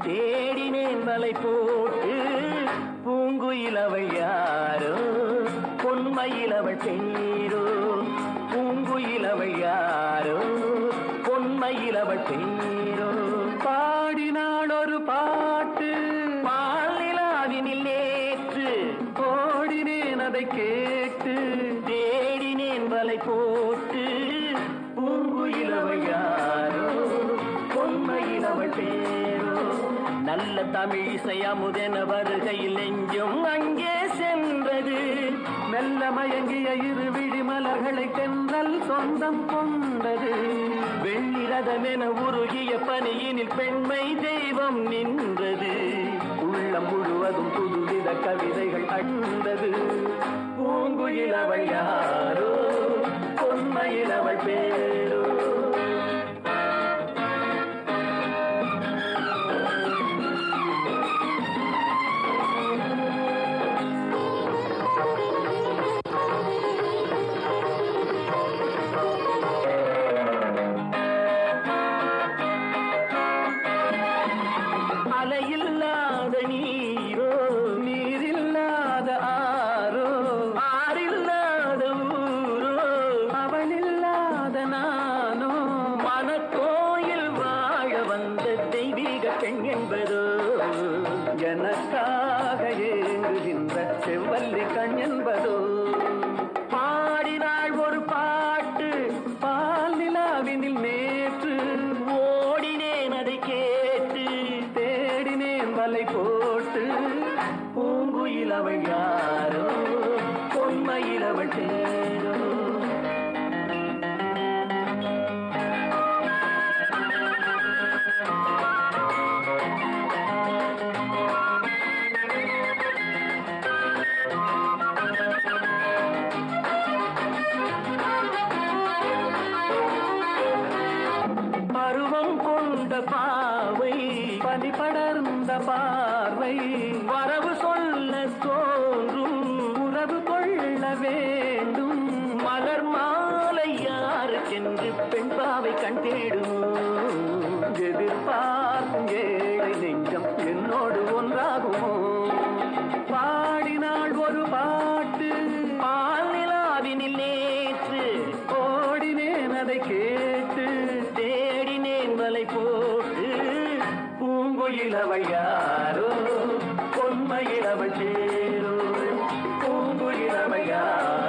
தேடினேன் வலை போட்டு பூங்குயில் அவள் யாரோ பொன்மையில் அவள் பேரோ பூங்குயில் அவள் யாரோ பொன்மையில் அவள் பேரோ பாடினாள் ஒரு பாட்டு பாலிலாவினில் நேற்று ஓடினேன் அதை கேட்டு தேடினேன் வலை போட்டு பூங்குயில் அவள் யாரோ பொன்மையில் அவள் பேரோ நல்ல தமிழ் இசை அமுதென வருகையில் நெஞ்சும் அங்கே சென்றது மெல்ல மயங்கிய இரு விழி மலர்களை தென்றல் சொந்தம் கொண்டது வெள்ளிரதமென உருகிய பனியினில் பெண்மை தெய்வம் நின்றது உள்ளம் முழுவதும் புதுவித கவிதைகள் அண்டது பூங்குயில் அவள் யாரோ பொன்மையில் அவள் பேரோ அலையில்லாத நீரோ நீரில்லாத ஆரோ ஆறில்லாத ஊரோ அவளில்லாத நானோ மனக்கோயில் வாழ வந்த தெய்வீக பெண் என்பதோ எனக்காக ஏங்குகின்ற செவ்வல்லி கண் என்பதோ பாடினாள் ஒரு பாட்டு பால் நிலாவினில் நேற்று ஓடினேன் அதை கேட்டு தேடினேன் வலை போட்டு பூங்குயில் அவள் யாரோ பொன்மையில் அவள் பேரோ பருவம் கொண்ட பாவை பனி படர்ந்த பார்வை வரவு சொல்ல தோன்றும் உறவு கொள்ள வேண்டும் மலர் மாலை யாருக்கென்று பெண் பாவை கண் தேடும் எதிர்பார்க்கும் ஏழை நெஞ்சம் என்னோடு ஒன்றாகுமோ பாடினாள் ஒரு பாட்டு பால் நிலாவினில் நேற்று ஓடினேன் அதை கேட்டு தேடினேன் வலை போட்டு பூங்குயில் அவள் யாரோ பொன்மையில் அவள் சேரோ பூங்குயில் அவள் யாரோ